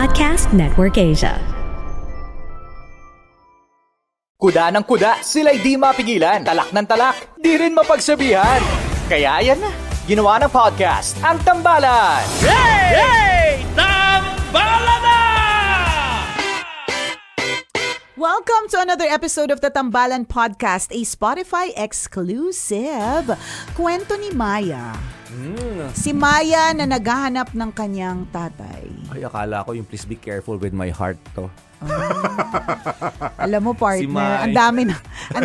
Podcast Network Asia. Kuda ng kuda, sila'y di mapigilan. Talak ng talak, di rin mapagsabihan. Kaya yan na, ginawa ng podcast, ang Tambalan. Hey! Tambalan na! Welcome to another episode of the Tambalan Podcast, a Spotify exclusive. Kwento ni Maya. Si Maya na naghahanap ng kanyang tatay. Ay, akala ko yung please be careful with my heart to. Alam mo, partner, Si Maya. ang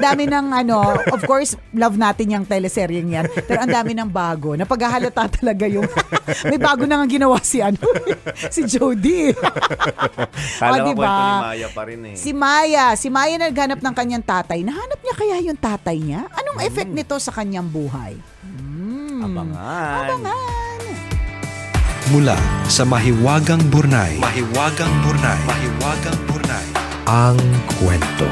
dami ng of course, love natin yung teleseryeng yan, pero ang dami ng bago. Napaghahalata talaga yung, may bago na nga ginawa si Jody. Kala ko diba? kwento ni Maya pa rin eh. Si Maya naghanap ng kanyang tatay. Nahanap niya kaya yung tatay niya? Anong effect nito sa kanyang buhay? Abangan. Mula sa Mahiwagang Burnay. Ang kwento.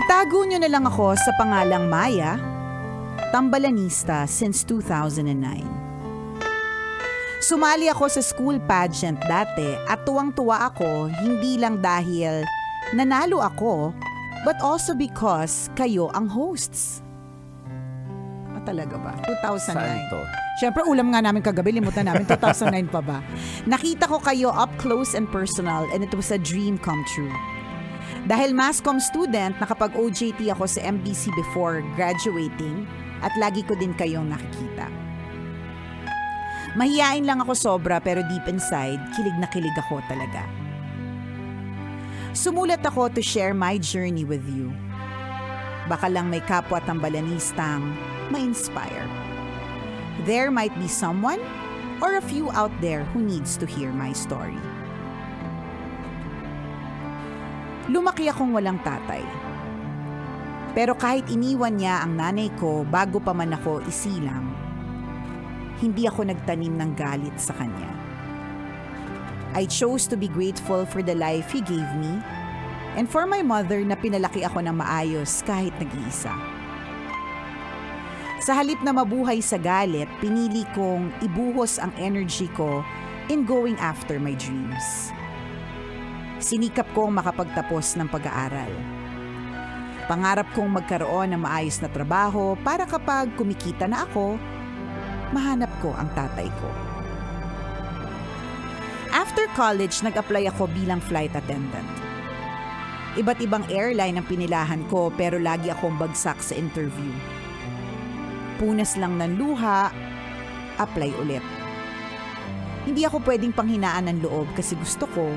Itago nyo na lang ako sa pangalang Maya, tambalanista since 2009. Sumali ako sa school pageant dati at tuwang-tuwa ako hindi lang dahil nanalo ako, but also because kayo ang hosts. Talaga ba? 2009. Saan to? Siyempre, ulam nga namin kagabi, limutan namin, 2009 pa ba? Nakita ko kayo up close and personal and it was a dream come true. Dahil Masscom student, nakapag-OJT ako sa MBC before graduating at lagi ko din kayong nakikita. Mahiyain lang ako sobra pero deep inside, kilig na kilig ako talaga. Sumulat ako to share my journey with you. Baka lang may kapwa tambalanistang ma-inspire. There might be someone or a few out there who needs to hear my story. Lumaki akong walang tatay. Pero kahit iniwan niya ang nanay ko bago pa man ako isilang, hindi ako nagtanim ng galit sa kanya. I chose to be grateful for the life he gave me and for my mother na pinalaki ako ng maayos kahit nag-iisa. Sa halip na mabuhay sa galit, pinili kong ibuhos ang energy ko in going after my dreams. Sinikap kong makapagtapos ng pag-aaral. Pangarap kong magkaroon ng maayos na trabaho para kapag kumikita na ako, mahanap ko ang tatay ko. After college, nag-apply ako bilang flight attendant. Iba't ibang airline ang pinilahan ko pero lagi akong bagsak sa interview. Punas lang ng luha, apply ulit. Hindi ako pwedeng panghinaan ng loob kasi gusto ko,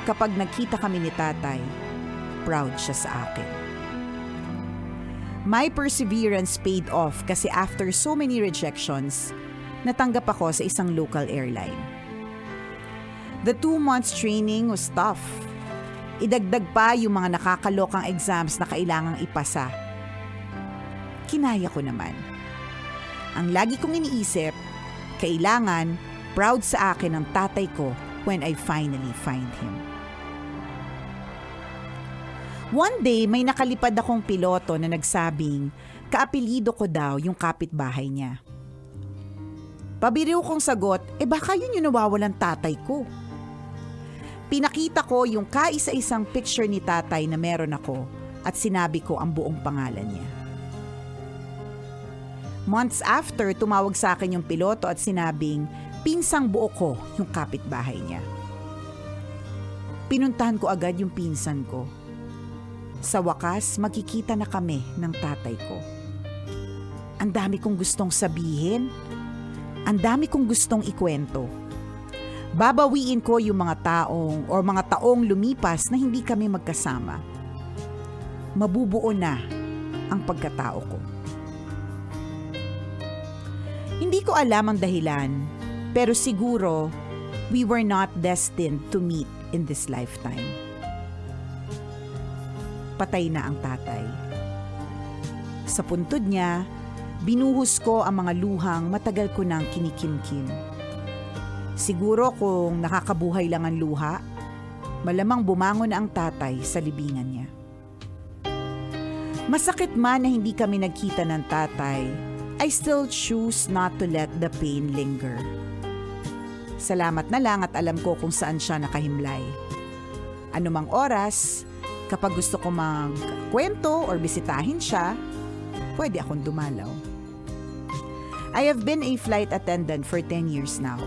kapag nagkita kami ni tatay, proud siya sa akin. My perseverance paid off kasi after so many rejections, natanggap ako sa isang local airline. The 2 months training was tough. Idagdag pa yung mga nakakalokang exams na kailangang ipasa. Kinaya ko naman. Ang lagi kong iniisip, kailangan proud sa akin ang tatay ko when I finally find him. One day, may nakalipad akong piloto na nagsabing kaapelido ko daw yung kapitbahay niya. Pabiriw kong sagot, baka yun yung nawawalan tatay ko. Pinakita ko yung kaisa-isang picture ni tatay na meron ako at sinabi ko ang buong pangalan niya. Months after, tumawag sa akin yung piloto at sinabing pinsang buo ko yung kapitbahay niya. Pinuntahan ko agad yung pinsan ko. Sa wakas, magkikita na kami ng tatay ko. Ang dami kong gustong sabihin. Ang dami kong gustong ikwento. Babawiin ko yung mga taong lumipas na hindi kami magkasama. Mabubuo na ang pagkatao ko. Hindi ko alam ang dahilan, pero siguro we were not destined to meet in this lifetime. Patay na ang tatay. Sa puntod niya, binuhos ko ang mga luhang matagal ko nang kinikimkim. Siguro kung nakakabuhay lang ang luha, malamang bumangon na ang tatay sa libingan niya. Masakit man na hindi kami nagkita ng tatay, I still choose not to let the pain linger. Salamat na lang at alam ko kung saan siya nakahimlay. Anumang oras, kapag gusto ko magkwento or bisitahin siya, pwede akong dumalaw. I have been a flight attendant for 10 years now.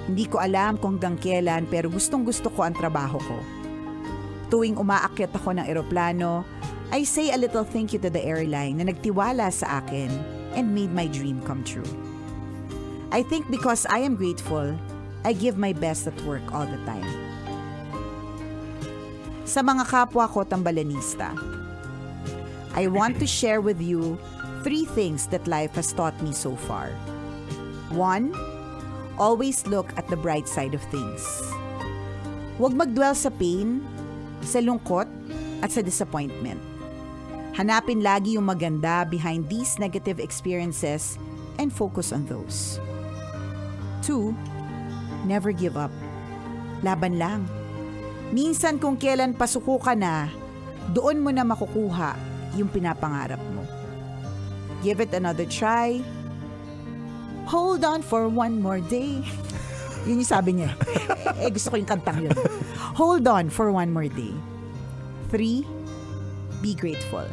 Hindi ko alam kung hanggang kailan pero gustong-gusto ko ang trabaho ko. Tuwing umaakyat ako ng eroplano, I say a little thank you to the airline na nagtiwala sa akin and made my dream come true. I think because I am grateful, I give my best at work all the time. Sa mga kapwa ko tambalanista, I want to share with you 3 things that life has taught me so far. 1, always look at the bright side of things. Huwag magdwell sa pain, sa lungkot, at sa disappointment. Hanapin lagi yung maganda behind these negative experiences and focus on those. 2, never give up. Laban lang. Minsan kung kailan pasuko ka na, doon mo na makukuha yung pinapangarap mo. Give it another try. Hold on for one more day. Yun yung sabi niya. Gusto ko yung kantang yun. Hold on for one more day. 3, be grateful.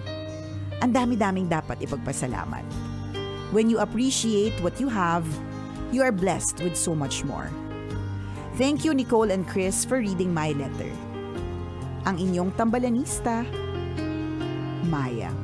Ang dami-daming dapat ipagpasalamat. When you appreciate what you have, you are blessed with so much more. Thank you, Nicole and Chris, for reading my letter. Ang inyong tambalanista, Maya.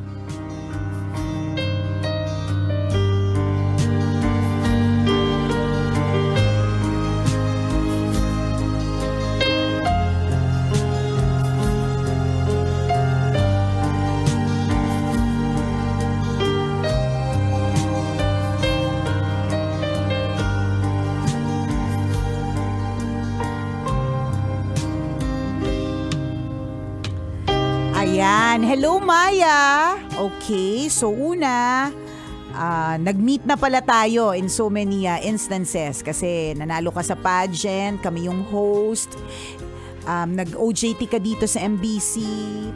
Ayan. Hello, Maya. Okay, so una, nag-meet na pala tayo in so many instances kasi nanalo ka sa pageant, kami yung host. Nag-OJT ka dito sa MBC,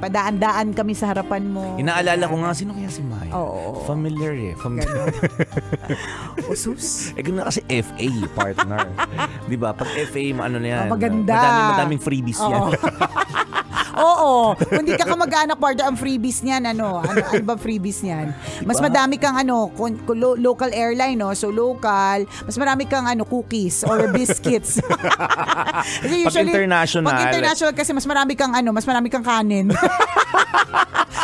padaan-daan kami sa harapan mo. Inaalala ko nga, sino kaya si Maya? Oo. Familiar eh. Usus. Gano'n kasi FA, partner. Di ba? Pag FA, ano na yan? Maganda. Madaming freebies yan. Oo. Kung di ka kamag-anak, partner, ang freebies niyan, ano ba freebies niyan? Mas madami kang local airline, no? So local, mas marami kang cookies or biscuits. Kasi Pag international kasi mas marami kang kanin.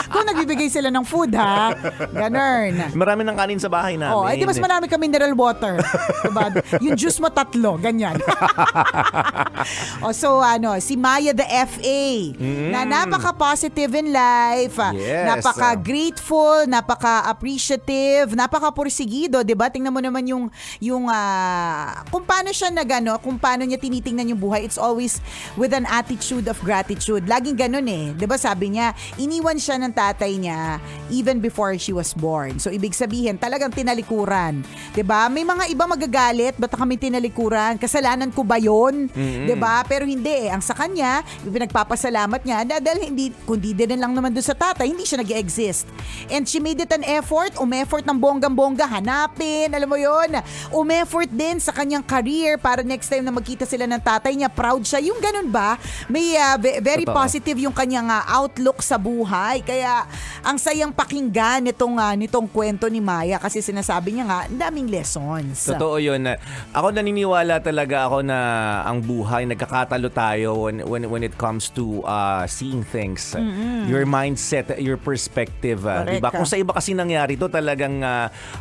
Kung nagbibigay sila ng food, ha? Ganun. Marami ng kanin sa bahay namin. Di mas marami ka mineral water. Diba? Yung juice mo 3, ganyan. So si Maya the FA, na napaka-positive in life, Yes. napaka-grateful, napaka-appreciative, napaka-porsigido, 'di ba? Tingnan mo naman yung kung paano siya kung paano niya tinitingnan yung buhay. It's always with an attitude of gratitude. Laging ganun eh. 'Di ba? Sabi niya, iniwan siya ng tatay niya even before she was born. So ibig sabihin, talagang tinalikuran. 'Di ba? May mga iba magagalit, ba't kami tinalikuran? Kasalanan ko ba 'yon? 'Di ba? Pero hindi eh. Ang sa kanya, pinagpapasalamat niya dahil kundi din lang naman doon sa tatay, hindi siya nag-exist. And she made it an effort, umeffort ng bonggang-bongga, hanapin, alam mo yon, umeffort din sa kanyang career para next time na magkita sila ng tatay niya, proud siya. Yung ganun ba? May very Totoo. Positive yung kanyang outlook sa buhay. Kaya ang sayang pakinggan nitong kwento ni Maya kasi sinasabi niya nga, ang daming lessons. Totoo yun. Ako naniniwala talaga ako na ang buhay, nagkakatalo tayo when it comes to seeing things. Your mindset, your perspective. Correct Diba? ka. Kung sa iba kasi nangyari to, talagang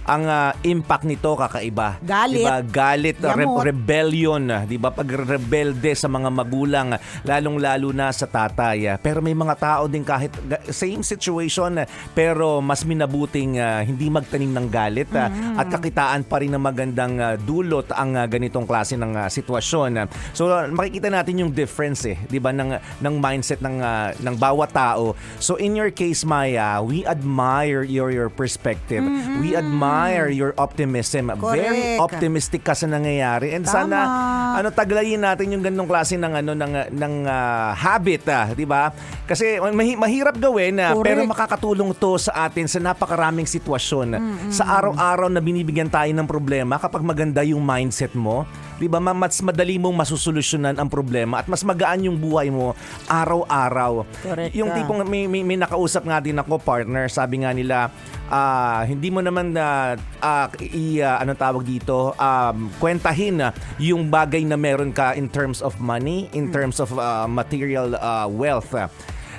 ang impact nito kakaiba. Galit. Diba? Galit, Yamot. rebellion. Diba? Pag-rebelde sa mga magulang, lalong-lalo na sa tatay. Pero may mga tao din kahit same situation, pero mas minabuting hindi magtanim ng galit at kakitaan pa rin ng magandang dulot ang ganitong klase ng sitwasyon. So makikita natin yung difference 'di ba ng mindset ng bawat tao. So in your case, Maya, we admire your perspective. We admire your optimism. Very Correct. optimistic ka sa nangyayari, and Tama. sana taglayin natin yung ganung klase ng habit, 'di ba? Kasi mahirap gawin pero Correct. makakatulong to sa atin sa napakaraming sitwasyon. Sa araw-araw na binibigyan tayo ng problema, kapag maganda yung mindset mo, 'di ba, mas madali mong masusolusyonan ang problema at mas magaan yung buhay mo araw-araw. Correct Yung ka. tipong may nakausap nga din ako, partner, sabi nga nila, hindi mo naman anong tawag dito, kwentahin yung bagay na meron ka in terms of money, in terms of material wealth.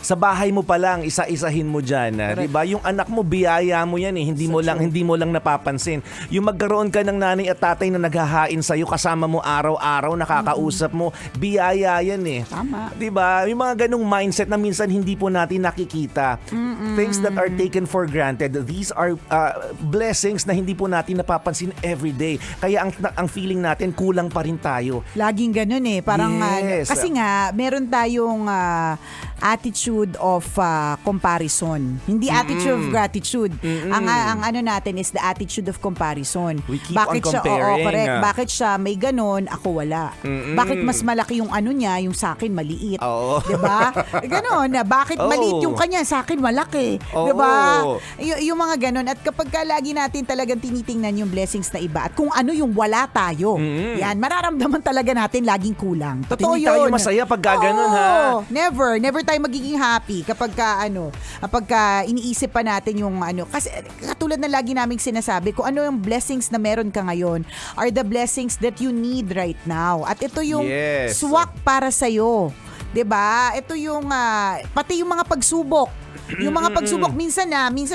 Sa bahay mo pa lang, isa-isahin mo diyan, 'di ba? Yung anak mo, biyaya mo 'yan hindi mo lang napapansin. Yung magkaroon ka ng nanay at tatay na naghahain sa iyo, kasama mo araw-araw, nakakausap mo, biyaya 'yan eh. Tama. 'Di ba? Yung mga ganung mindset na minsan hindi po natin nakikita. Things that are taken for granted. These are blessings na hindi po natin napapansin every day. Kaya ang feeling natin, kulang pa rin tayo. Laging ganun eh. Parang, Yes. kasi nga, meron tayong attitude of comparison. Hindi attitude of gratitude. Ang ano natin is the attitude of comparison. We keep on comparing. Correct. Bakit siya may ganon, ako wala? Bakit mas malaki yung ano niya, yung sa akin maliit? Oo. 'Di ba? Ganon na bakit Oo. maliit yung kanya, sa akin malaki? Oo. 'Di ba? Yung mga ganon, at kapag lagi natin talagang tinitingnan yung blessings na iba at kung ano yung wala tayo, yan, mararamdaman talaga natin laging kulang. At Totoo hindi tayo yun. masaya pag gaganon, Oo. ha? Never tayo magiging happy kapag iniisip pa natin yung kasi katulad na lagi naming sinasabi, kung ano yung blessings na meron ka ngayon are the blessings that you need right now. At ito yung Yes. swak para sa'yo. 'Di ba? Ito yung pati yung mga pagsubok. Yung mga pagsubok, minsan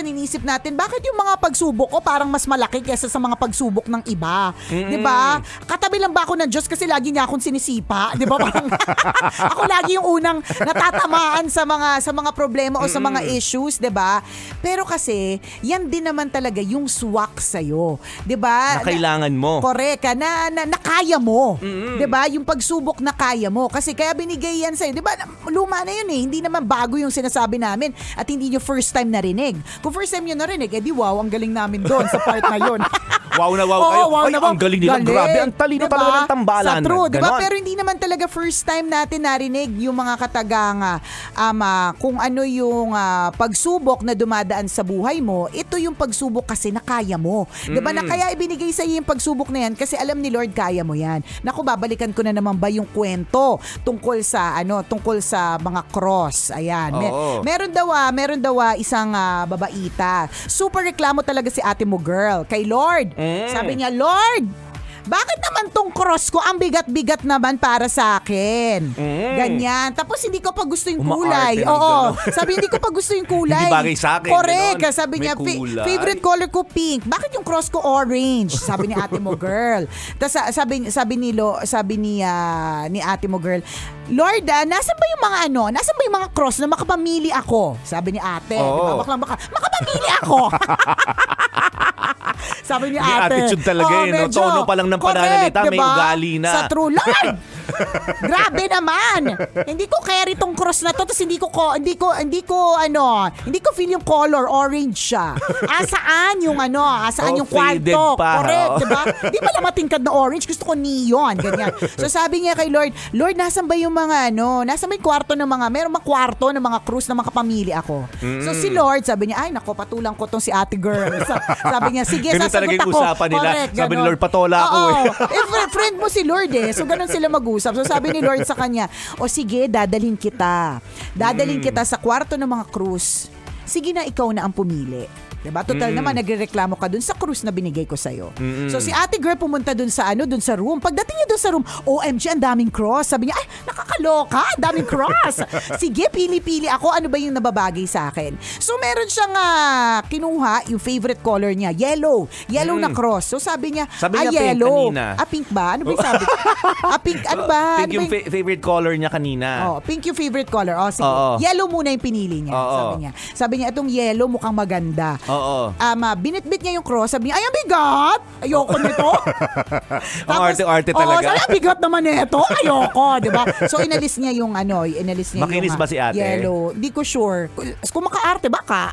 iniisip natin, bakit yung mga pagsubok ko parang mas malaki kaysa sa mga pagsubok ng iba? 'Di ba? Katabi lang ba ako ng Diyos kasi lagi niya akong sinisipa? 'Di ba? Parang ako lagi yung unang natatamaan sa mga problema o sa mga issues, 'di ba? Pero kasi, yan din naman talaga yung swak sa'yo. 'Di ba? Na kailangan mo. Correct, na kaya mo. 'Di ba? Yung pagsubok na kaya mo. Kasi kaya binigay yan sa'yo. 'Di ba? Luma na yun eh. Hindi naman bago yung sinasabi namin. At hindi nyo first time narinig. Kung first time nyo narinig, edi wow, ang galing namin doon sa part na yun. Wow na wow Oo, kayo. wow Ay, na wow. ang galing nila. Galing. Grabe, ang talino Diba? talaga ng tambalan. Sa true, di ba? Ganon. Pero hindi naman talaga first time natin narinig yung mga katagang kung ano yung pagsubok na dumadaan sa buhay mo. Ito yung pagsubok kasi na kaya mo. Di ba? Na kaya ibinigay sa iyo yung pagsubok na yan kasi alam ni Lord kaya mo yan. Naku, babalikan ko na naman ba yung kwento tungkol sa mga cross. Ayan. Oo. Meron daw isang babaita. Super reklamo talaga si ate mo, girl, kay Lord. Sabi niya, Lord, bakit naman tong cross ko ang bigat-bigat naman para sa akin? Ganyan. Tapos hindi ko pa gusto yung kulay. Umaarte ng Oo. gano'n. Sabi, hindi ko pa gusto yung kulay. Hindi bagay sa akin, Correct. gano'n. Sabi May niya, kulay. favorite color ko pink. Bakit yung cross ko orange? Sabi ni ate mo, girl. Tapos sabi ni ate mo, girl, Lord, nasan ba yung mga cross na makapamili ako? Sabi ni ate. Oo. Diba? Makapamili ako. Sabi ni May ate. attitude talaga Oo, eh, no? medyo. Tono pa lang ng pananalita, may diba? ugali na. Sa true, Lord! Grabe naman. Hindi ko carry tong cross na to, tapos hindi ko feel yung color orange siya. Asaan yung yung faded kwarto? pa. Correct, Oo. diba? Di ba lang matingkad na orange? Gusto ko neon, ganyan. So sabi niya kay Lord, Lord, nasan ba yung kwarto ng merong mga kwarto ng mga krus na makapamili ako? So si Lord, sabi niya, ay nako, patulang ko tong si ate girl. Sabi niya, sige, Ganun sasagot talaga yung ako. usapan nila. Correct, Sabi ni ganon. Lord, patola ako eh. Friend mo si Lord eh. So ganun sila mag-usap. So sabi ni Lord sa kanya, o sige, dadalhin kita. Dadalhin kita sa kwarto ng mga krus. Sige na, ikaw na ang pumili. Diba? Total naman, nagrereklamo ka dun sa cruise na binigay ko sa'yo. So si ate girl pumunta dun sa dun sa room. Pagdating niya dun sa room, OMG, ang daming cross. Sabi niya, ay, nakakaloka, ang daming cross. Sige, pili-pili ako, ano ba yung nababagay sa akin? So meron siyang kinuha, yung favorite color niya, yellow. Yellow na cross. So sabi niya, Sabi niya pink yellow. kanina. Pink ba? Ano ba yung sabi? Pink, ano ba? Pink Ano yung ba yung- favorite color niya kanina. Pink yung favorite color. Sige. Oo. Yellow muna yung pinili niya. Oo. Sabi niya, itong yellow mukhang maganda. Oo. Binitbit niya yung cross. Sabi niya, ay, ang bigat. Ayoko nito. Ang arte-arte talaga. Sabi, ang bigat naman nito. Ayoko. Diba? So, inalis niya yung inalis niya Makinis yung ba si ate? yellow. Hindi ko sure. Kung maka-arte, baka.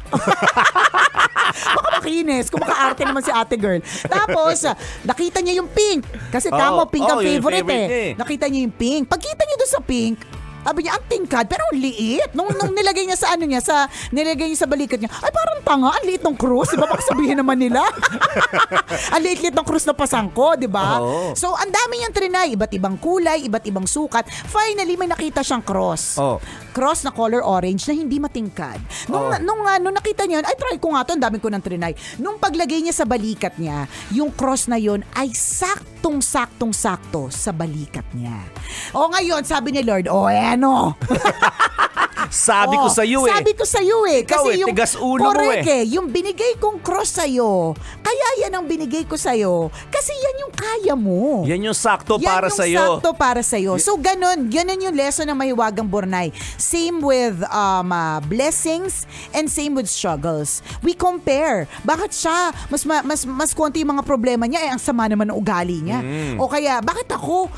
Baka makinis. Kung maka-arte naman si ate girl. Tapos, nakita niya yung pink. Kasi tama, pink ang yun yung favorite favorite niya eh. Nakita niya yung pink. Pagkita niya doon sa pink, sabi niya, ang tingkad, pero ang liit. Nung nilagay niya nilagay niya sa balikat niya, ay parang tanga, ang liit ng cruise. Diba? Baka sabihin naman nila. Ang liit-liit ng cruise na pasangko, diba? Oo. So, ang dami niyang trinay. Iba't ibang kulay, iba't ibang sukat. Finally, may nakita siyang cross. Oh. Cross na color orange na hindi matingkad. Nung nakita niya, ay try ko nga to, ang dami ko ng trinay. Nung paglagay niya sa balikat niya, yung cross na yon ay saktong-sakto sa balikat niya. O ngayon, sabi ni Lord, ano? Sabi ko sa iyo Sabi ko sa iyo eh. Ikaw Kasi yung, tigas ulo mo correct eh. Yung binigay kong cross sa iyo, kaya yan ang binigay ko sa iyo. Kasi yan yung kaya mo. Yan yung sakto Yan para yung sa iyo. sakto para sa iyo. So ganun yung lesson ng Mahiwagang Burnay. Same with blessings and same with struggles. We compare. Bakit siya mas konti yung mga problema niya, ang sama naman ng ugali niya. O kaya bakit ako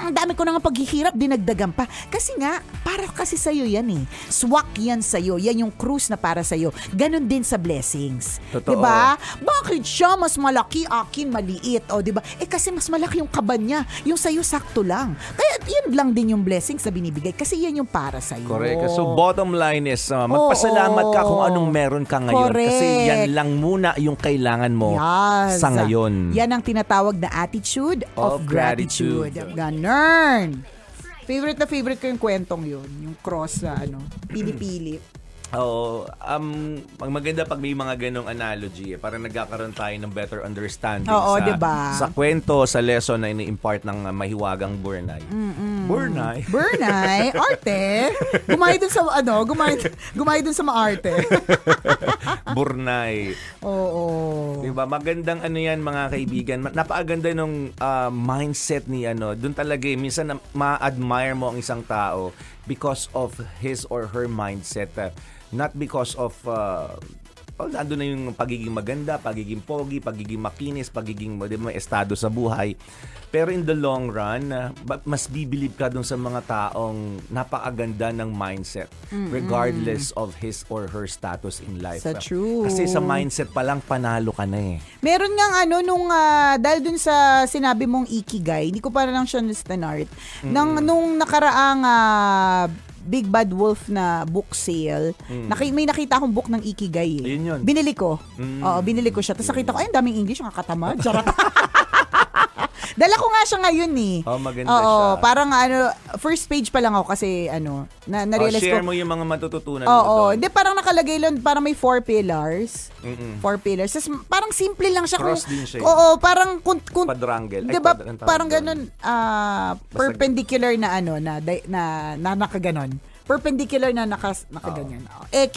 ang dami ko na nga paghihirap, dinagdagan pa. Kasi nga, para kasi sa'yo yan eh. Swak yan sa'yo. Yan yung cruise na para sa'yo. Ganon din sa blessings. Totoo. Diba? Bakit siya mas malaki, akin maliit? O diba? Kasi mas malaki yung kaban niya. Yung sa'yo sakto lang. Kaya yan lang din yung blessings na binibigay. Kasi yan yung para sa'yo. Correct. So bottom line is magpasalamat ka kung anong meron ka ngayon. Correct. Kasi yan lang muna yung kailangan mo Yes. sa ngayon. Yan ang tinatawag na attitude of gratitude. Ganun. Favorite ko yung kwentong yun. Yung cross na pili-pili. Oo. Maganda pag may mga ganong analogy. Parang nagkakaroon tayo ng better understanding Oo, sa, diba? sa kwento, sa lesson na ini-impart ng Mahiwagang Burnay. Burnay? Burnay, arte. Gumay dun sa maarte. Burnay. Oo. Diba? Magandang yan mga kaibigan. Napakaganda nung mindset ni doon talaga minsan ma-admire mo ang isang tao because of his or her mindset. Not because of ando na yung pagiging maganda, pagiging pogi, pagiging makinis, pagiging may estado sa buhay. Pero in the long run, mas bibilib ka dun sa mga taong napakaganda ng mindset regardless of his or her status in life. Sa true. Kasi sa mindset pa lang panalo ka na eh. Meron ngang dahil dun sa sinabi mong ikigai, hindi ko pa lang siya na-start. Nung nakaraang Big Bad Wolf na book sale, may nakita akong book ng Ikigai. Ayun yun. Binili ko. Oo, binili ko siya. Tapos nakita ko, ay, ang daming English, nakakatamad. Charot. Dala ko nga siya ngayon eh. Oh, maganda Oo, siya. parang first page pa lang ako kasi na-realize Share ko. mo yung mga matututunan mo Oo, doon. hindi parang nakalagay lang, parang may 4 pillars. 4 pillars. Tapos parang simple lang siya. Cross din siya eh. Oo, parang kung Quadrangle. Ay, diba, anong tawag parang doon? ganun, perpendicular na na nakaganon. Perpendicular na nakaganyan. X.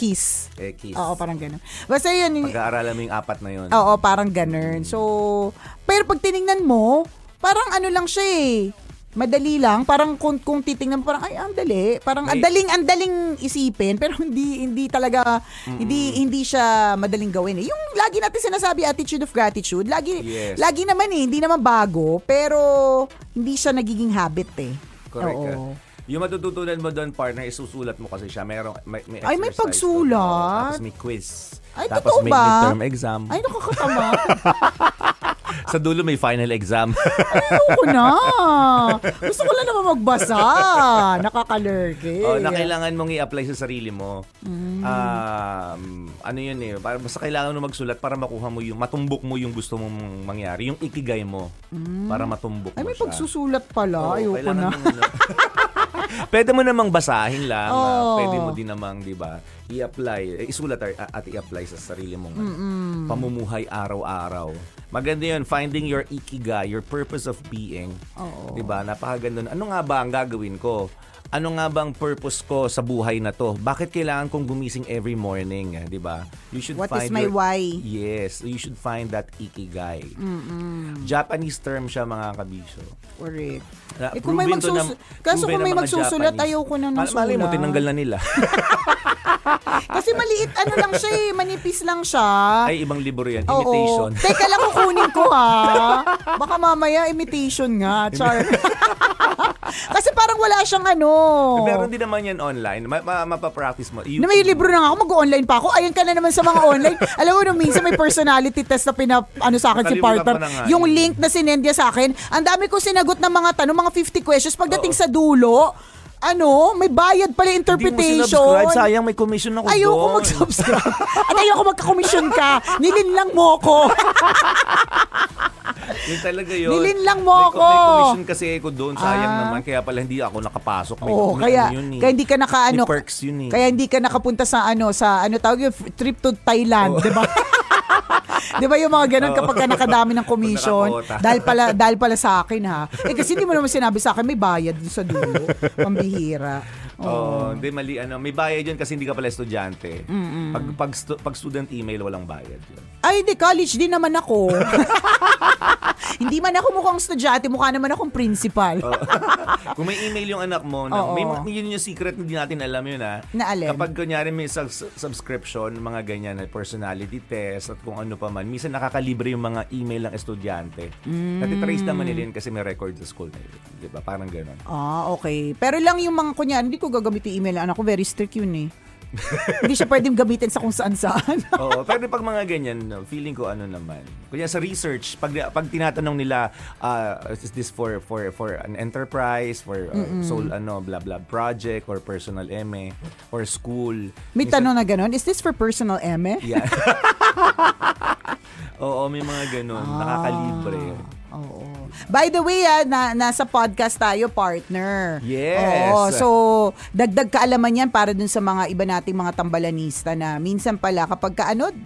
X. Oo, parang ganun. Basta yun. Pag-aaralan mo yung apat na yun. Oo, parang ganun. So, pero pag tiningnan mo, parang lang siya eh. Madali lang. Parang kung titingnan mo, parang, ay, ang dali. Parang ang daling isipin, pero hindi talaga, hindi siya madaling gawin eh. Yung lagi natin sinasabi, attitude of gratitude, Yes. lagi naman eh, hindi naman bago, pero hindi siya nagiging habit eh. Correct. Oo. Yung matututunan mo doon, partner, isusulat mo kasi siya. May Ay, may exercise pagsulat? doon. Tapos may quiz. Ay, Tapos totoo may ba? midterm exam. Ay, nakakatama. Sa dulo may final exam. Ayoko na. Gusto ko lang naman magbasa. Nakakalurky. Kailangan mong i-apply sa sarili mo. Ano yun eh. Basta kailangan mo magsulat para makuha mo matumbok mo yung gusto mong mangyari. Yung ikigay mo. Para matumbok Ay, mo may siya. pagsusulat pala. Oo, Ayoko kailangan na. mong Pwede mo namang basahin lang. Oo. Pwede mo din namang, di ba, i-apply, isulat at i-apply sa sarili mong pamumuhay araw-araw. Maganda yun, finding your ikigai, your purpose of being. Oo. Di ba? Napakaganda. Ano nga ba ang gagawin ko? Ano nga bang purpose ko sa buhay na to? Bakit kailangan kong gumising every morning? Di ba? You should What find is my why? Yes, you should find that ikigai. Japanese term siya, mga kabisyo. Correct. Kung may kaso kung may magsusulat, ayoko na ng Malay mo, sulat. tinanggal na nila. Kasi maliit, ano lang siya eh, manipis lang siya. Ay, ibang libro yan. Oo. Imitation. Teka lang, kukunin ko ha. Baka mamaya imitation nga. Char. Kasi parang wala siyang ano. Meron din naman yan online. Mapapractice mo. Na may libro na nga ako, mag-online pa ako. Ayan ka na naman sa mga online. Alam mo, nung minsan may personality test na ano sa akin si Nakalimutan partner. ko na nga Yung eh. link na sinendya sa akin, ang dami ko sinagot ng mga tanong, mga 50 questions. Pagdating sa dulo, may bayad pala Hindi mo interpretation. sinubscribe. Sayang, may commission ako Ayoko doon. mag-subscribe. At ayoko magka-commission ka. Nilinlang mo ko. Yun talaga yun. Nilinlang mo May ako. commission kasi ako doon. Sayang naman. Kaya pala hindi ako nakapasok. Oo, May kaya ano yun eh. kaya hindi ka May perks yun eh. Kaya hindi ka nakapunta sa tawag yung trip to Thailand, 'di ba? 'Di ba yung mga ganun kapag ka nakadami ng commission? Nakakota. Dahil pala sa akin ha. Kasi hindi mo naman sinabi sa akin may bayad dun sa dulo. Pambihira. Hindi mali may bayad yun kasi hindi ka pala estudyante. Pag student email walang bayad yun. Ay, di college din naman ako. Hindi man ako mukhang estudyante, mukha naman akong principal. Kung may email yung anak mo, Oo. yun yung secret, hindi natin alam yun ha. Na alin? Kapag kunyari may subscription, mga ganyan, personality test at kung ano pa man, minsan nakakalibre yung mga email ng estudyante. Natitrace naman nila yun kasi may record sa school na yun. Di ba? Parang gano'n. Okay. Pero lang yung mga kunyari, hindi ko gagamitin email ng anak ko, very strict yun eh. Hindi siya pwedeng gamitin sa kung saan-saan. Oo, pero pag mga ganyan, feeling ko naman. Kunya sa research, pag tinatanong nila, is this for an enterprise, for soul blah blah project or personal ME or school. May tanong na gano'n, is this for personal eme? Yeah. Oo, may mga ganun. Nakakalibre. Oo. By the way, nasa podcast tayo, partner. Yes. Oo, so dagdag kaalaman yan para dun sa mga iba nating mga tambalanista na minsan pala kapag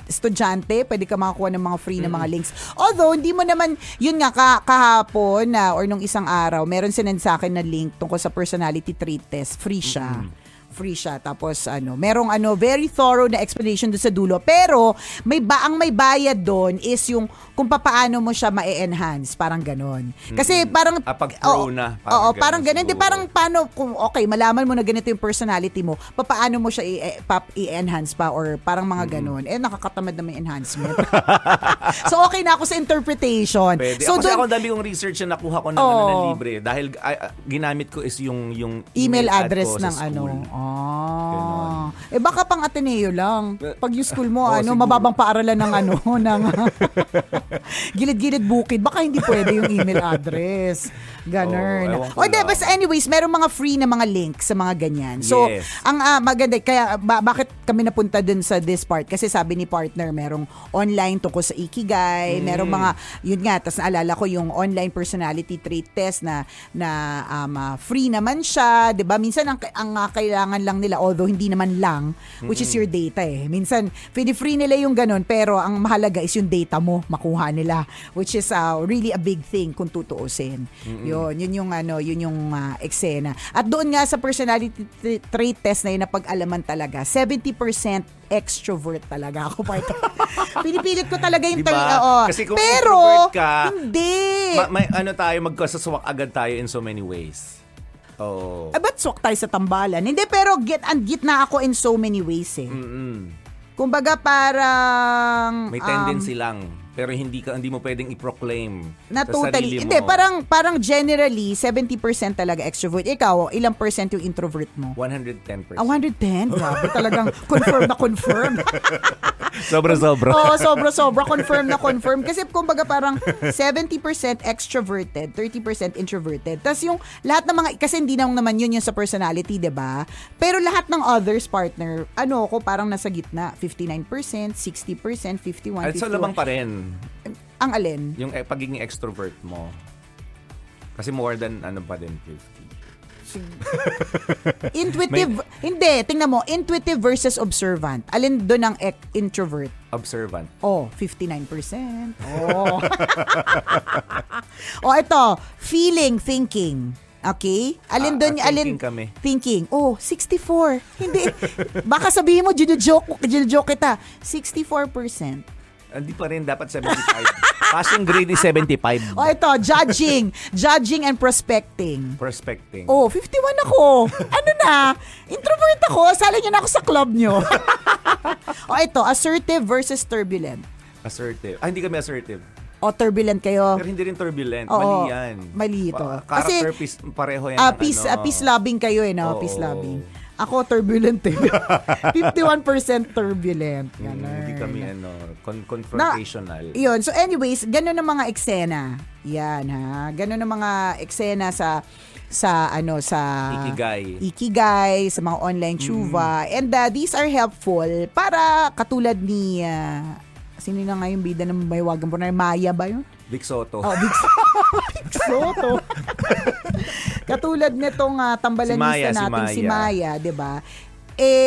estudyante, pwede ka makakuha ng mga free na mga links. Although, hindi mo naman, yun nga, kahapon or nung isang araw, meron sinend sa akin na link tungkol sa personality trait test. Free siya. Free siya. Tapos merong very thorough na explanation doon sa dulo. Pero ang may bayad doon is yung kung paano mo siya ma-enhance, parang ganon. Kasi parang pag pro na. Parang ganon. Di siguro. parang paano kung malaman mo na ganito yung personality mo, paano mo siya i-enhance pa or parang mga ganon. Nakakatamad na may enhancement. So okay na ako sa interpretation. Pwede. So Kasi ako dami kong research na nakuha ko na libre. Dahil ginamit ko is yung email ad address ko sa ng school. Ganon. Baka pang Ateneo lang. Pag yung school mo, siguro. mababang paaralan ng ng gilid-gilid bukid. Baka hindi pwede yung email address. Ganon. ewan ko lang. Basta anyways, merong mga free na mga links sa mga ganyan. So, Yes. ang maganda, kaya bakit kami napunta dun sa this part? Kasi sabi ni partner, merong online tungkol sa ikigai, merong mga, yun nga, tas naalala ko yung online personality trait test na free naman siya, 'di ba? Minsan ang kailangan lang nila, although hindi naman lang, which is your data eh. Minsan free nila yung ganun, pero ang mahalaga is yung data mo makuha nila, which is really a big thing kung tutuusin. Yun yung eksena. At doon nga sa personality trait test na yun, napag-alaman talaga 70% extrovert talaga ako, partner. Pinipilit ko talaga yung Diba? Kasi kung pero introvert ka, hindi. may magkasaswak agad tayo in so many ways. Oh. Ba't swak tayo sa tambalan? Hindi, pero gitna ako in so many ways eh. Kumbaga parang May tendency lang. Pero hindi mo pwedeng i-proclaim na sa totally. sarili mo. Hindi, parang generally 70% talaga extrovert. Ikaw, ilang percent yung introvert mo? 110%. 110? Grabe, talagang confirm na confirm. Sobra-sobra. Oo, sobra-sobra. Confirm na confirm. Kasi kumbaga parang 70% extroverted, 30% introverted. Tapos yung lahat ng mga, kasi hindi naman yun yung sa personality, diba? Pero lahat ng others partner, ko parang nasa gitna. 59%, 60%, 51%, 51%. At sa labang pa rin. Ang alin? Yung pagiging extrovert mo. Kasi more than pa din 50. Intuitive, hindi, tingnan mo, intuitive versus observant. Alin doon ang introvert? Observant. Oh, 59%. Oh. Oh, ito, feeling, thinking. Okay? Alin doon, alin? Thinking kami. Thinking. Oh, 64. Hindi. Baka sabihin mo, joke kita. 64%. Hindi pa rin, dapat 75. Passing grade is 75. Oh, ito, judging. Judging and prospecting. Prospecting. Oh, 51 ako. Ano na? Introvert ako. Sali niyo na ako sa club niyo. Oh, ito, assertive versus turbulent. Assertive. Hindi kami assertive. O, turbulent kayo. Pero hindi rin turbulent. Oo, Mali yan. mali ito. Character, Kasi, peace, pareho yan. peace loving kayo no? Oo. Peace loving. Ako, turbulent eh. 51% turbulent. Ganun. Hindi kami confrontational. Yun. So anyways, ganun ang mga eksena. Yan ha. Ganun ang mga eksena sa Ikigai, sa mga online chuva. And these are helpful para katulad ni sino na nga yung bida ng Mahiwagang Bornay? Maya ba yun? Vic Soto. Oh, Vic Soto. Katulad nitong tambalanista natin si Maya, 'di ba?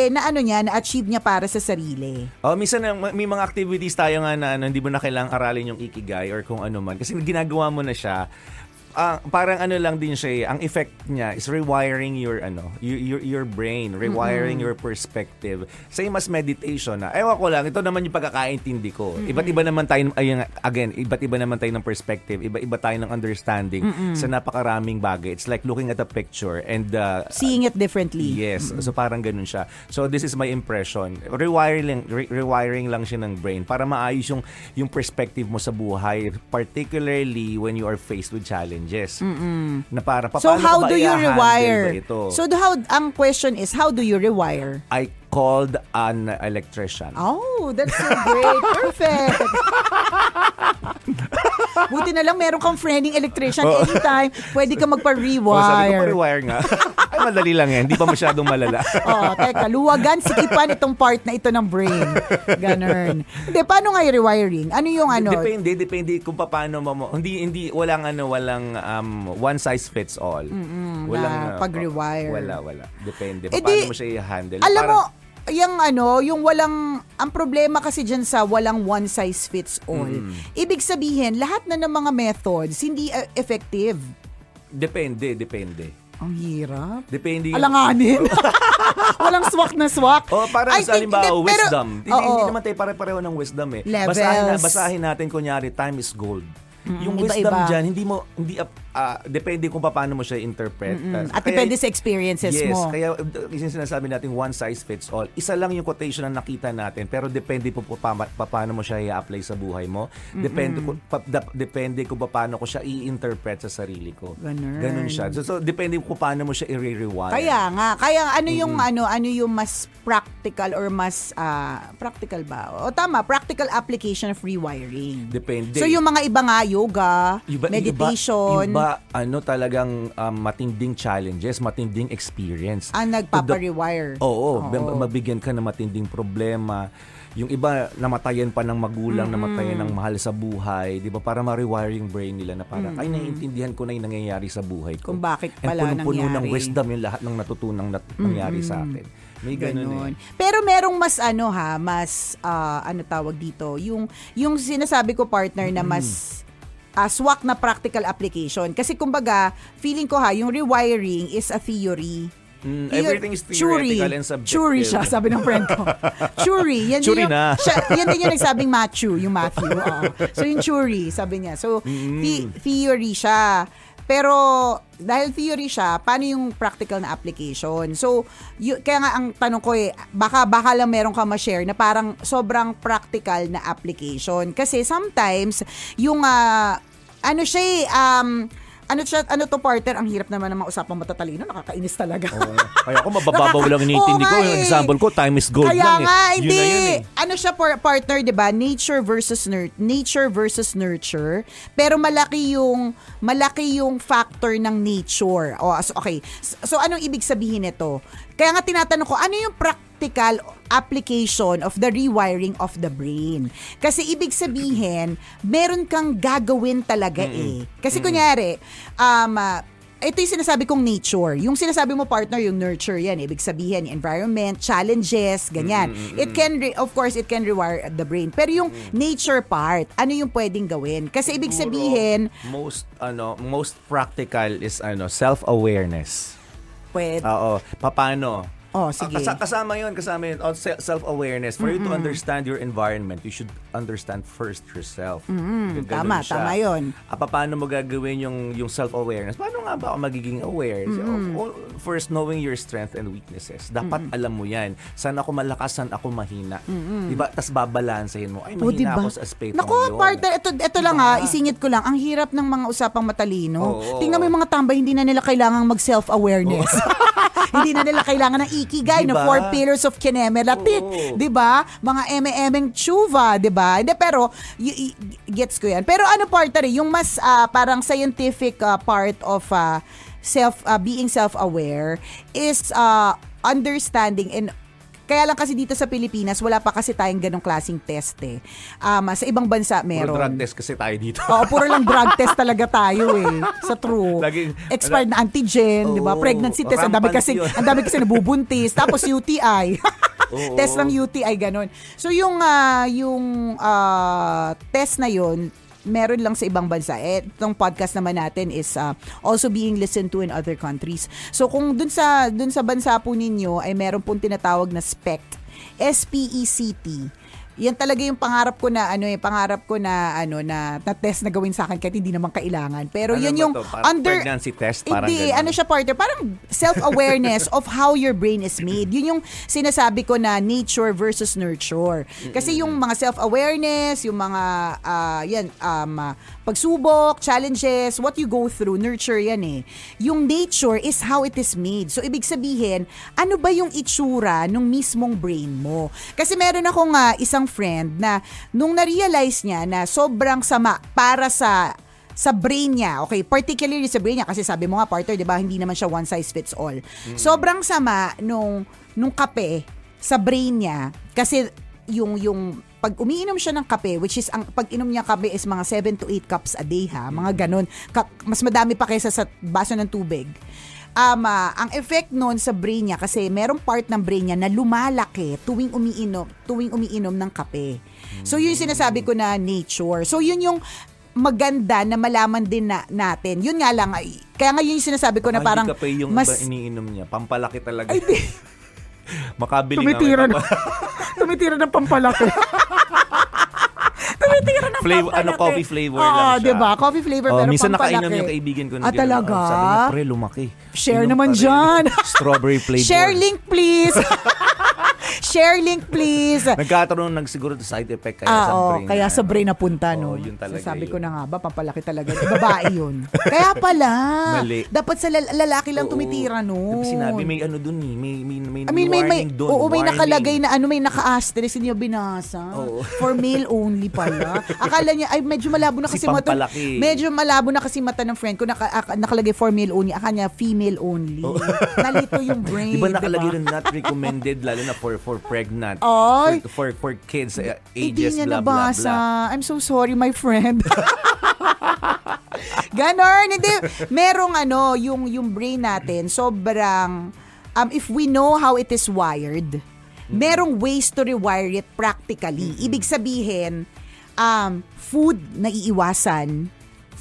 Na na-achieve niya para sa sarili. Oh, minsan may mga activities tayo nga na hindi mo na kailangang aralin yung Ikigai or kung ano man kasi ginagawa mo na siya. Parang lang din siya, ang effect niya is rewiring your brain, rewiring your perspective. Same as meditation ewan ko lang, ito naman yung pagkakaintindi ko. Iba't iba naman tayo, iba't iba naman tayo ng perspective, iba tayo ng understanding sa napakaraming bagay. It's like looking at a picture and seeing it differently. Yes, so parang ganun siya. So this is my impression. Rewiring lang siya ng brain para maayos yung perspective mo sa buhay, particularly when you are faced with challenges. Na para so how do you rewire? Ito? So ang question is, how do you rewire? I called an electrician. Oh, that's so great. Perfect. Buti na lang meron kang friending electrician anytime. Pwede ka magpa-rewire. Sabi ko, pa-rewire nga. Ay, madali lang yan. Hindi pa masyadong malala. Teka, luwagan, sikipan itong part na ito ng brain. Ganun. Hindi, paano nga yung rewiring? Ano yung Depende kung paano mo. Walang one size fits all. Walang pag-rewire. Wala. Depende. Paano mo siya i-handle. Alam mo, yung walang, ang problema kasi dyan sa walang one size fits all. Ibig sabihin, lahat na ng mga methods, hindi effective. Depende. Ang hirap. Depende. Alanganin. Walang swak na swak. Parang sa halimbawa, wisdom. Hindi naman tayo pare-pareho ng wisdom eh. Levels. Basahin natin kunyari, time is gold. Yung iba-iba. wisdom dyan, depende kung paano mo siya interpret. At depende sa experiences mo. Yes, kaya sinasabi natin one size fits all. Isa lang yung quotation na nakita natin, pero depende po paano mo siya i-apply sa buhay mo. Depende kung paano ko siya i-interpret sa sarili ko. Ganun siya. So depende kung paano mo siya i-rewire. Kaya ano yung mas practical or mas practical ba? O tama, practical application of rewiring. Depende. So yung mga iba nga, yoga, meditation, talagang matinding challenges, matinding experience. Ang nagpapa-rewire. Oo. Mabigyan ka ng matinding problema. Yung iba, namatayan pa ng magulang, namatayan ng mahal sa buhay. Di ba? Para ma-rewire yung brain nila na parang, ay, naiintindihan ko na yung nangyayari sa buhay ko. Kung bakit And pala punong-puno nangyari. ng wisdom yung lahat ng natutunang nangyari sa akin. May ganun eh. Pero merong mas tawag dito, yung sinasabi ko partner na mas swak na practical application. Kasi kumbaga, feeling ko yung rewiring is a theory. Everything is theoretical and subjective. Churi siya, sabi ng friend ko. Churi. Yan Churi na. Yan din yung nagsabing Matthew. So yung churi, sabi niya. So, theory siya. Pero, dahil theory siya, paano yung practical na application? So, kaya nga ang tanong ko baka lang meron ka ma-share na parang sobrang practical na application. Kasi sometimes, yung, ano to partner, ang hirap naman ng mga usapang matatalino, nakakainis talaga. Kaya ako mabababaw lang iniintindi ko. Yung example ko, time is gold lang eh. Kaya nga, hindi. Yun na yun eh. Ano siya partner, di ba? Nature versus nurture. Pero malaki yung factor ng nature. Okay. So anong ibig sabihin nito? Kaya nga tinatanong ko, ano yung practical application of the rewiring of the brain? Kasi ibig sabihin, meron kang gagawin talaga eh. Kasi kunyari, ito yung sinasabi kong nature. Yung sinasabi mo partner, yung nurture yan. Ibig sabihin, environment, challenges, ganyan. It can, of course, it can rewire the brain. Pero yung nature part, ano yung pwedeng gawin? Kasi ibig sabihin, most practical is self-awareness. pwede. Oo. Paano? Sige. Kasama yun. Self-awareness. For you to understand your environment, you should understand first yourself. Ganun Tama, siya. tama yun. Paano mo gagawin yung self-awareness? Paano nga ba ako magiging aware? First, knowing your strength and weaknesses. Dapat alam mo yan. Saan ako malakas, saan ako mahina. Diba? Tapos babalansehin mo. Ay, mahina ako sa aspect Naku, partner, ito lang isingit ko lang. Ang hirap ng mga usapang matalino. Oo. Tingnan mo yung mga tambay, hindi na nila kailangang mag-self-awareness. Hindi na nila kailangan ng ikigai, Diba? na 4 pillars of kinemelati. Oo. 'Di ba? Mga eme-emeng tsuva, 'di ba? Hindi, pero gets ko 'yan. Pero ano partner, yung mas parang scientific part of being self-aware is understanding and kaya lang kasi dito sa Pilipinas, wala pa kasi tayong ganong klaseng test eh. Sa ibang bansa meron. Puro drug test kasi tayo dito. Oo, puro lang drug test talaga tayo eh. Sa true. Laging- Expired na antigen, di ba? Oo. Pregnancy test, ang dami Rampant kasi yun. nabubuntis. Tapos UTI. Oo. Test ng UTI, ganon. So yung test na yun, meron lang sa ibang bansa. Itong podcast naman natin is also being listened to in other countries. So kung dun sa bansa po ninyo ay meron pong tinatawag na SPECT, SPECT. Yan talaga yung pangarap ko na test na gawin sa akin kahit hindi naman kailangan. Pero Ano yun ba yung to? Parang pregnancy test? Parang hindi, ganun. siya partner, parang self-awareness of how your brain is made. Yun yung sinasabi ko na nature versus nurture. Kasi yung mga self-awareness, yung mga pagsubok, challenges, what you go through, nurture yan eh. Yung nature is how it is made. So ibig sabihin, ano ba yung itsura nung mismong brain mo? Kasi meron akong isang friend na nung na-realize niya na sobrang sama para sa brain niya, okay, particularly sa brain niya, kasi sabi mo nga partner, di ba, hindi naman siya one size fits all. Sobrang sama nung kape sa brain niya, kasi yung pag umiinom siya ng kape, which is ang pag inom niya kape is mga 7 to 8 cups a day mga ganun. Mas madami pa kaysa sa baso ng tubig. Ang effect nun sa brain niya, kasi merong part ng brain niya na lumalaki tuwing umiinom ng kape. So yun yung sinasabi ko na nature. So yun yung maganda na malaman din natin. Yun nga lang, kaya nga yun yung sinasabi ko na parang Hindi kape yung mas iba iniinom niya. Pampalaki talaga. Ay, di. Makabili Tumitira nga. Tumitira ng pampalaki. Tumitira ng Flavor, pampalaki. coffee flavor lang siya. Diba? Coffee flavor pero minsan pampalaki. nakainom yung kaibigan ko na ganun. Talaga? Sabi niya, pre, lumaki. Share Inom naman pa rin. dyan. Strawberry flavor. Share link please. Share link please. Nagkataroon siguro side effect kaya sa brain. Kaya sa brain napunta, no? Oo, yun talaga Sabi ko yun. na nga ba, pampalaki talaga. Babae yun. Kaya pala. Mali. Dapat sa lalaki lang Oo. tumitira, no? Sinabi, may ano dun eh. May may warning dun. oo, may warning. nakalagay na may naka-asterisk, hindi niya binasa. Oo. For male only pala. Akala niya, ay medyo malabo na kasi mata. pampalaki. Medyo malabo na kasi mata ng friend ko, nakalagay for male only. Akala niya female only. Nalito yung brain. Di ba nakalagay rin not recommended, lalo na for pregnant. Ay. For kids, Hindi ages, niya blah, blah, nabasa. blah. I'm so sorry, my friend. Ganon. Hindi. Merong yung brain natin, sobrang, if we know how it is wired, merong ways to rewire it practically. Ibig sabihin, food na iiwasan,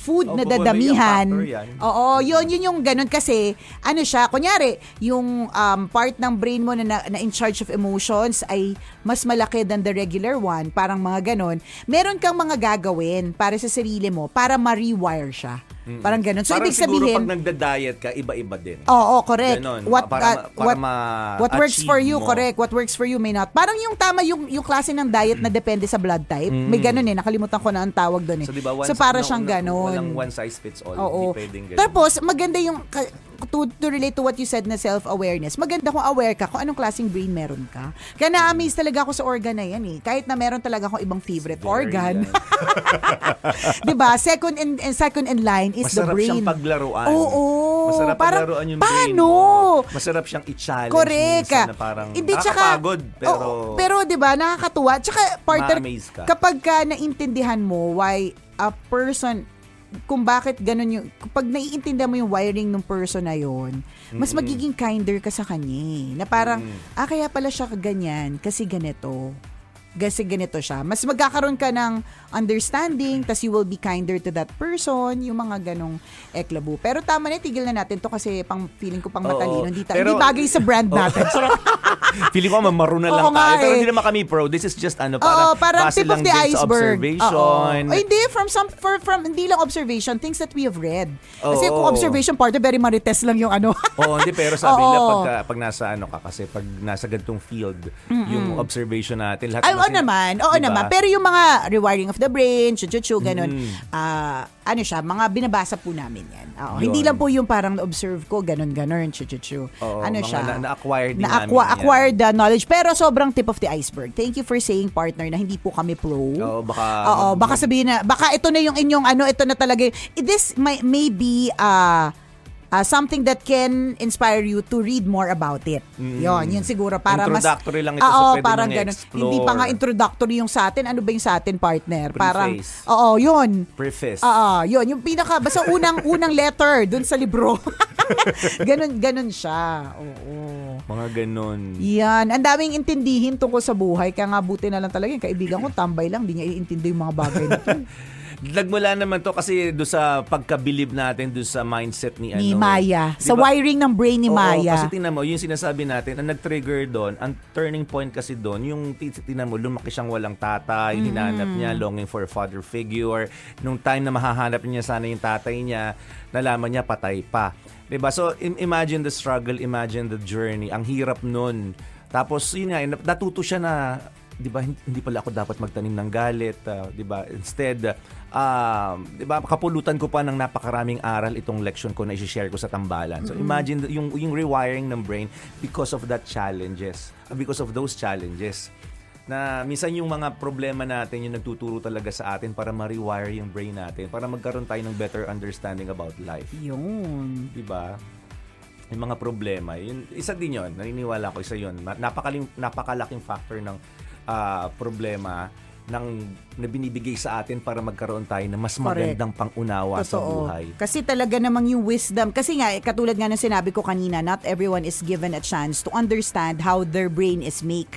food na may dadamihan. factor yan. Oo, yun yung ganun kasi, siya, kunyari, yung part ng brain mo na in charge of emotions ay mas malaki than the regular one, parang mga ganun. Meron kang mga gagawin para sa sarili mo para ma-rewire siya. Parang ganun. So, Parang ibig siguro sabihin, pag nagda-diet ka, iba-iba din. oo, correct. Ganon. What works ma-achieve for you, mo. correct. What works for you may not. Parang yung tama yung klase ng diet na depende sa blood type. May ganun nakalimutan ko na ang tawag doon eh. So, diba, para siyang ganun. Walang one size fits all. Oo. Hindi pwedeng ganun. Tapos, maganda yung, to relate to what you said na self-awareness, maganda kung aware ka kung anong klaseng brain meron ka. Kaya na-amaze talaga ako sa organ na yan eh. Kahit na meron talaga akong ibang favorite organ. Diba? Second in line is the Masarap brain. siyang paglaruan. Oo. Masarap Parang, paglaruan yung brain paano? mo. Masarap siyang i-challenge Correct. minsan na parang Hindi, nakakapagod. Pero, pero 'di ba, nakakatuwa. Tsaka partner, ma-amaze ka. kapag naintindihan mo why a person kung bakit ganun yung, pag naiintindihan mo yung wiring ng person na yun, mas magiging kinder ka sa kanya eh. Na parang, kaya pala siya ganyan kasi ganito. Kasi ganito siya. Mas magkakaroon ka ng understanding, tas you will be kinder to that person, yung mga ganong eklabo. Pero tama na, tigil na natin to kasi feeling ko pang matalino. Hindi bagay sa brand natin. Feeling ko mamarunan lang Oo nga tayo. Pero eh. hindi naman kami pro. This is just Parang base tip of lang the din sa iceberg. observation. Oo. Hindi, from hindi lang observation, things that we have read. Kasi Oo. kung observation part, very marites lang yung ano. Oo, hindi, pero sabi nila Oo. pag nasa kasi pag nasa ganitong field, yung observation natin, lahat Ay, oo naman. Oo diba? naman. Pero yung mga rewiring of the brain, chu-chu-chu, ganun. Ano siya, mga binabasa po namin yan. Oo. Yun. Hindi lang po yung parang na-observe ko, ganun-ganun, chu-chu-chu. Oo, Ano mga siya? na-acquire din namin Acquired knowledge. Pero sobrang tip of the iceberg. Thank you for saying, partner, na hindi po kami pro. Oo, baka sabihin na, baka ito na yung inyong ito na talaga. This may be something that can inspire you to read more about it. Yun siguro para introductory mas lang ito, so pwede parang mong ganun. i-explore. Hindi pa nga introductory yung sa atin. Ano ba yung sa atin, partner? Parang Preface. yun. Preface. Yun, yung basta unang letter dun sa libro. ganun siya. Oo. Mga ganun. Yan, ang daming intindihin tungkol sa buhay. Kaya nga buti na lang talaga yung kaibigan ko, tambay lang, di niya iintindi yung mga bagay na to. Nagmula naman to kasi do sa pagkabilib natin do sa mindset ni Maya. Di Sa ba? wiring ng brain ni Oo, Maya. kasi tingnan mo, yung sinasabi natin, ang nag-trigger doon, ang turning point kasi doon, yung tingnan mo, lumaki siyang walang tatay, hinanap niya, longing for a father figure. Nung time na mahahanap niya sana yung tatay niya, nalaman niya patay pa. Diba? So, imagine the struggle, imagine the journey. Ang hirap nun. Tapos, yun nga, natuto siya na, di ba, hindi pala ako dapat magtanim ng galit, di ba? Instead, di ba, kapulutan ko pa ng napakaraming aral itong leksyon ko na i-share ko sa tambalan. So imagine yung rewiring ng brain because of that challenges, because of those challenges. Na minsan yung mga problema natin yung nagtuturo talaga sa atin para ma-rewire yung brain natin, para magkaroon tayo ng better understanding about life. Yun. Di ba? Yung mga problema, yun, isa din yun, naniniwala ko, isa yun. Napakalaking factor ng problema na binibigay sa atin para magkaroon tayo ng mas magandang pangunawa sa buhay. Kasi talaga namang yung wisdom, kasi nga, katulad nga ng sinabi ko kanina, not everyone is given a chance to understand how their brain is made.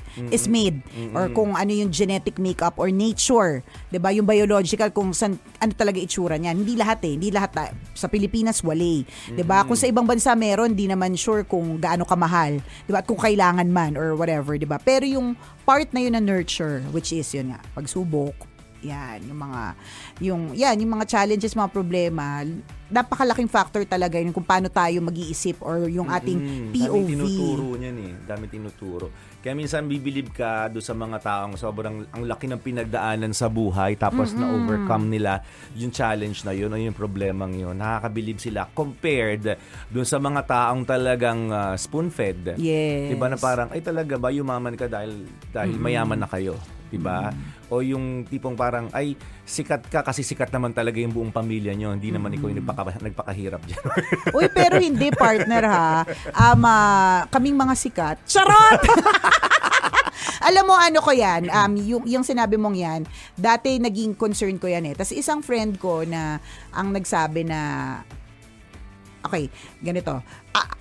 Or kung ano yung genetic makeup or nature. 'Di ba? Yung biological, kung ano talaga itsura niyan. Hindi lahat eh. Hindi lahat. Sa Pilipinas, wala. 'Di ba? Kung sa ibang bansa meron, di naman sure kung gaano kamahal. 'Di ba? At kung kailangan man or whatever. 'Di ba? Pero yung part na yun na nurture, which is yun nga, pagsubok, yan, yung mga challenges, mga problema, napakalaking factor talaga yun kung paano tayo mag-iisip or yung ating POV. Dami tinuturo niyan eh. Dami tinuturo. Kaya minsan bibilib ka doon sa mga taong sobrang ang laki ng pinagdaanan sa buhay tapos na-overcome nila yung challenge na yun o yung problemang yun. Nakakabilib sila compared doon sa mga taong talagang spoon-fed. Yes. Diba na parang, ay talaga ba yumaman ka dahil mayaman na kayo? Diba? O yung tipong parang, ay, sikat ka kasi sikat naman talaga yung buong pamilya nyo. Hindi naman ikaw yung nagpakahirap dyan. Uy, pero hindi, partner ha. Kaming mga sikat. Charot! Alam mo, ano ko yan, yung sinabi mong yan, dati naging concern ko yan eh. Tapos isang friend ko na ang nagsabi na, okay, ganito.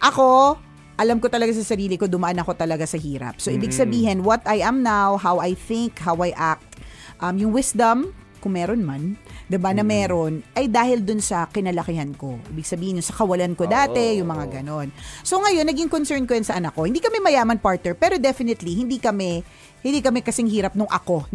Ako, alam ko talaga sa sarili ko, dumaan ako talaga sa hirap. So, ibig sabihin, what I am now, how I think, how I act, yung wisdom, kung meron man, diba, na meron, ay dahil dun sa kinalakihan ko. Ibig sabihin, yung sa kawalan ko dati, yung mga ganon. So, ngayon, naging concern ko yun sa anak ko. Hindi kami mayaman, partner, pero definitely, hindi kami kasing hirap nung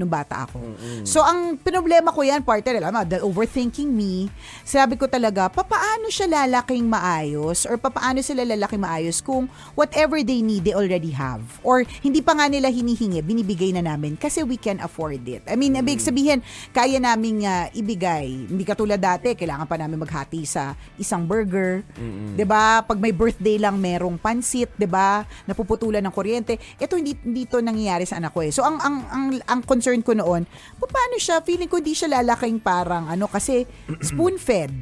bata ako. So, ang problema ko yan, partner, alam mo, the overthinking me, sabi ko talaga, papaano siya lalaking maayos or papaano sila lalaking maayos kung whatever they need, they already have. Or hindi pa nga nila hinihingi, binibigay na namin kasi we can afford it. I mean, ibig sabihin, kaya naming ibigay. Hindi katulad dati, kailangan pa namin maghati sa isang burger. 'Di ba? Pag may birthday lang, merong pansit, 'di ba? Napuputulan ng kuryente. Ito hindi to nangyayari sa anak ko eh. So ang concern ko noon, paano siya? Feeling ko hindi siya lalaking parang kasi spoon-fed.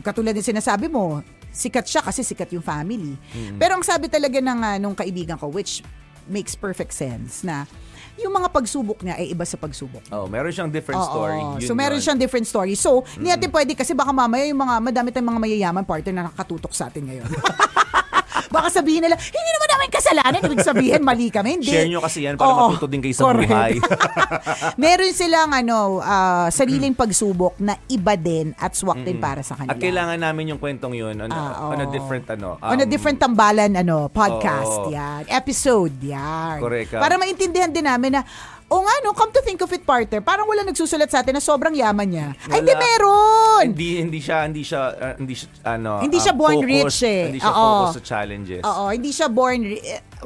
Katulad din sinasabi mo, sikat siya kasi sikat yung family. Pero ang sabi talaga ng nung kaibigan ko, which makes perfect sense, na yung mga pagsubok niya ay iba sa pagsubok. Meron siyang different Oo. story. So meron siyang different story. So, hindi natin pwede kasi baka mamaya yung madami tayong mga mayayaman partner na nakatutok sa atin ngayon. Baka sabihin nila, hindi naman namin kasalanan. Ibig sabihin, mali kami. Hindi. Share nyo kasi yan para Oo, matuto din kayo sa correct. buhay. Meron silang sariling pagsubok na iba din at swak din para sa kanila. At kailangan namin yung kwentong yun on a different on a different tambalan podcast oo. yan. Episode yan. Correct. Para maintindihan din namin na come to think of it, partner, parang wala nagsusulat sa atin na sobrang yaman niya. Ay, hindi meron! Hindi Hindi siya born focused, rich eh. Hindi siya Oo. focused sa challenges. Oo, hindi siya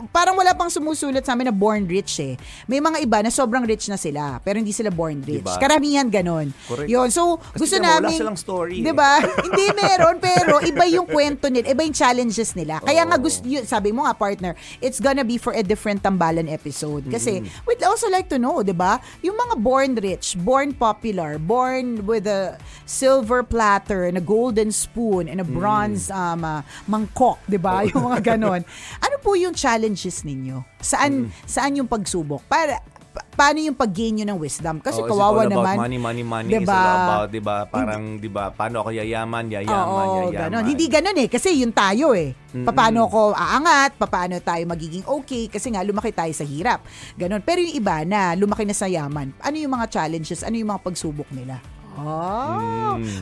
parang wala pang sumusulat sa amin na born rich eh. May mga iba na sobrang rich na sila, pero hindi sila born rich. Diba? Karamihan ganon. Correct. Yun, so Kasi gusto wala namin, silang story eh. diba? Hindi meron, pero iba yung kwento nila, iba yung challenges nila. Kaya nga sabi mo nga, partner, it's gonna be for a different tambalan episode. Kasi we'd also like to know, diba? Yung mga born rich, born popular, born with a silver platter and a golden spoon and a bronze mangkok, diba? Yung mga ganon. Ano po yung challenges ninyo? Saan yung pagsubok? Paano yung pag-gain nyo ng wisdom? Kasi kawawa naman. Money. Diba? It's all about, diba? Parang, diba? Paano ako yayaman? Ganon. Hindi ganon eh. Kasi yun tayo eh. Paano ako aangat? Paano tayo magiging okay? Kasi nga, lumaki tayo sa hirap. Ganon. Pero yung iba na lumaki na sa yaman, ano yung mga challenges? Ano yung mga pagsubok nila?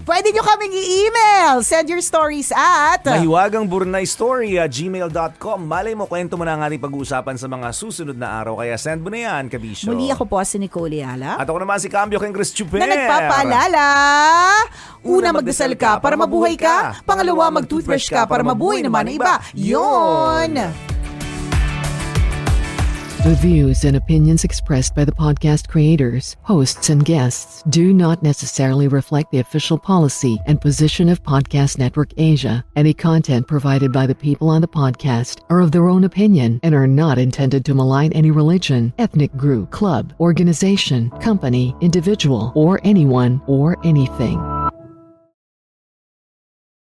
Pwede nyo kaming i-email. Send your stories at mahiwagangburnaystory@gmail.com. Malay mo, kwento mo na ang ating pag-uusapan sa mga susunod na araw. Kaya send mo na yan, Kabisyo. muli ako po si Nicole Yala. At ako naman si Cambio King Chris Chuper. Na nagpapaalala, una magdasal ka para mabuhay ka, pangalawa mag-toothbrush ka para mabuhay naman ang iba. Yon! The views and opinions expressed by the podcast creators, hosts, and guests do not necessarily reflect the official policy and position of Podcast Network Asia. Any content provided by the people on the podcast are of their own opinion and are not intended to malign any religion, ethnic group, club, organization, company, individual, or anyone or anything.